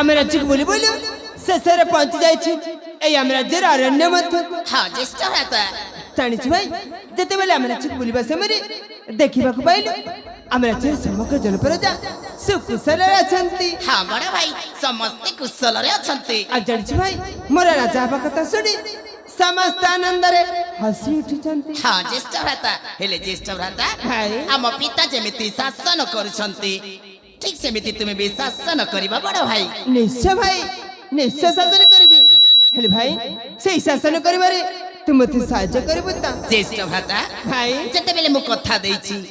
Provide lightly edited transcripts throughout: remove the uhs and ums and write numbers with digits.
आम राज्य को बोली बोलू शेषे पहुंची जाइए ए आम राज्यर अरण्य मध्य हाँ ज्येष्ठ भ्राता जानी भाई जिते बेले आम राज्य को बुलवा समय देखा पाइलु आम राज्य समग्र जनप्रजा सुकुशल हाँ बड़ भाई समस्ते कुशल आ जानी भाई मोर राजा हवा कथा शुणी समस्त आनंद हसी उठी हाँ ज्येष्ठ भ्राता हेले ज्येष्ठ भ्राता भाई आम पिता जमिति शासन करुछंती ठीक सेमिति तुमे भी शासन करिबा बड़ भाई निश्चय भाई निश्चय शासन करिबी हेले भाई से शासन करिबारे तुम मते सहाय्य करिबो ता ज्येष्ठ भ्राता भाई जते बेले मु कथा देछि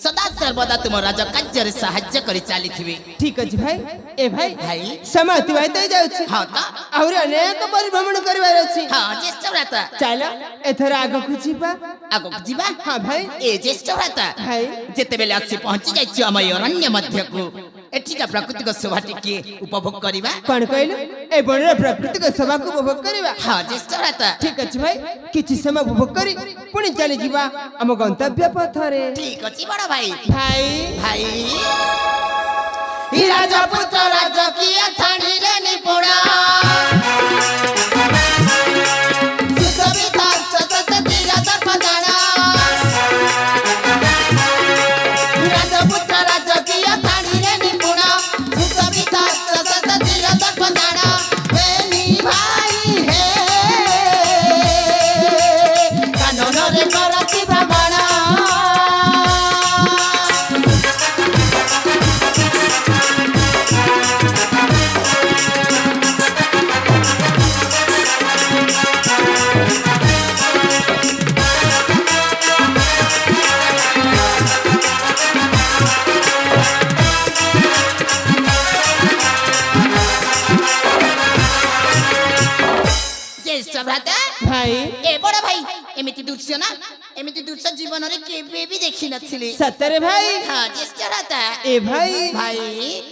सदा सर्वदा तुम राज कार्य साहाय्य करी चली थी ठीक अच्छे भाई ए भाई भाई समय अतिबाहित हो जाउछि हाँ तो और अनेक परिभ्रमण करबार अछि हाँ ज्येष्ठ भ्राता चलो एथर आगो को जीवा आगो जीवा हाँ भाई ए ज्येष्ठ भ्राता भाई जेते बेले आसी पहुंची जाइछि हम अरण्य मध्य को एठिका प्राकृतिक शोभा टिके उपभोग करिबा कोन कहलु ए बणर प्राकृतिक शोभा को उपभोग करिबा हाँ ज्येष्ठ भ्राता ठीक अछि भाई किछि समय उपभोग करी पुणी चली जीवा हम गंतव्य पथरे ठीक अछि बड़ भाई भाई भाई ही राजा पुत्र राजकीय थानी रे निपुणा सुसविता सतत तीरथ पदाना राजा पुत्र राजकीय थानी रे निपुणा सुसविता सतत तीरथ पदाना बेनी भाई हे कानन रे करति भ्रमण भ्राता भाई ए बड़ भाई एमिति दृश्य ना एमिति दृश्य जीवन रे केबे भी देखि नथिले सतरे भाई हां ज्येष्ठ भ्राता ए भाई भाई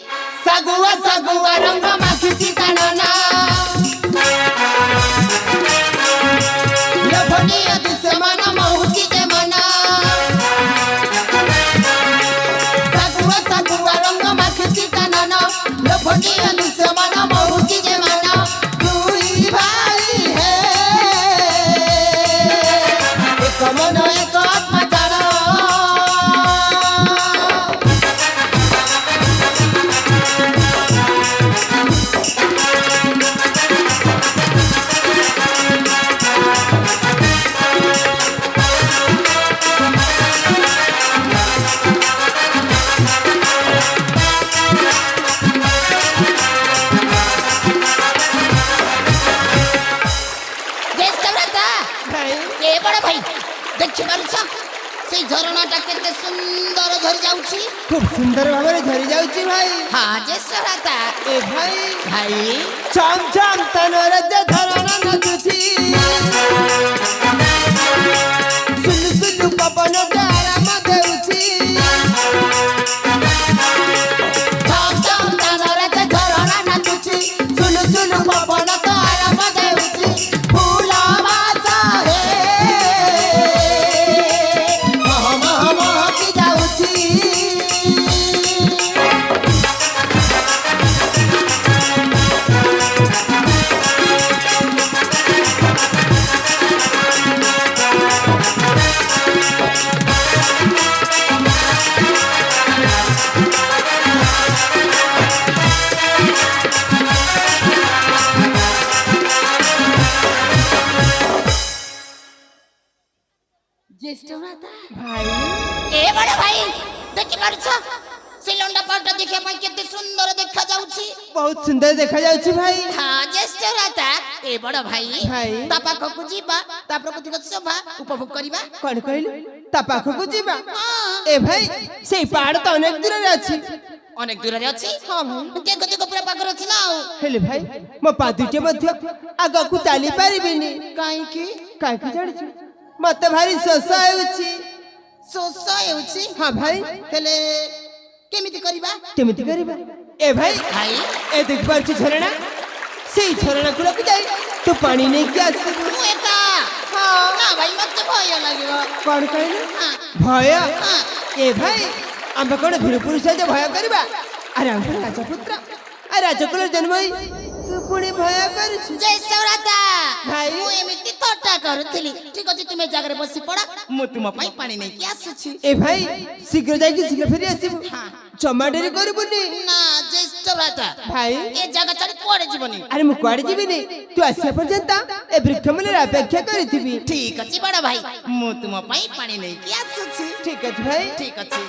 सगुआ रंग माखिची कानना लभनीय दुश्मन महुची जे मना सगुआ रंग माखिची कानना लभनीय दुश्मन महुची जे मना दुई भाई हे एक मन एक आत्मा जाना झरनाटा केते सुंदर झरी जाउची खूब सुंदर भाବରେ झरी जाउची भाई हां ज्येष्ठ भ्राता ए भाई भाई छम छम तनर झरना नदुची सुलु सुलु पवन आराम देउची छम छम तनर झरना नदुची सुलु सुलु पवन आराम देउची फूला वासा हे ज्येष्ठ भ्राता भाई ए बड़ भाई देखि पारछ से लंडा पाटा देखिया पई केते सुंदर देखा जाउची बहुत सुंदर देखा जाउची भाई हां ज्येष्ठ भ्राता ए बड़ भाई भाई ता पाखकु जीवा ता प्राकृतिक शोभा उपभोग करिबा कोन कहलु ता पाखकु जीवा हां ए भाई सेई पहाड़ तो अनेक दूर रे अछि अनेक दूर रे अछि हां भाई के गति को पूरा पाखर अछि ना हेले भाई मो पादुटे मध्य आगा को चाली पारिबिनी काई की जानि छु मते भारी शोष हेउची शोष हेउची हां भाई हेले केमिति करिबा ए भाई भाई ए देख पारछु झरना सेई झरना कुलक जाई तो पानी नहीं के आसीबु तू एका हां ना भाई मते भय लागिबो कोन कहलु हां भय हां ए भाई आम कोन भिड़ पुरुष जे भय करबा अरे हम राजा पुत्र আর রাজকুলের জন্মই তু পুଣି ভୟ କରୁଛୁ ଜୟ ସୌରାତା ଭାଇ। ମୁଁ ଏମିତି ଥଟ୍ଟା କରୁଥିଲି ଠିକ ଅଛି ତୁମେ ଜାଗାରେ ବସି ପଡ ମୁଁ ତୁମ ପାଇଁ ପାଣି ନେଇକି ଆସୁଛି ଏ ଭାଇ ଶୀଘ୍ର ଯାଇକି ଶୀଘ୍ର ଫେରି ଆସିବୁ ଜମା ଡେରି କରିବୁନି ନା ଜୟ ସୌରାତା ଭାଇ ଏ ଜାଗା ଛାଡି କୁଆଡେ ଯିବନି ଆରେ ମୁଁ କୁଆଡେ ଯିବିନି ତୁ ଆସିବା ପର୍ଯ୍ୟନ୍ତ ଏ ବୃକ୍ଷ ମୂଳରେ ଅପେକ୍ଷା କରିଥିବି ଠିକ ଅଛି ବଡ ଭାଇ ମୁଁ ତୁମ ପାଇଁ ପାଣି ନେଇକି ଆସୁଛି ଠିକ ଅଛି ଭାଇ ଠିକ ଅଛି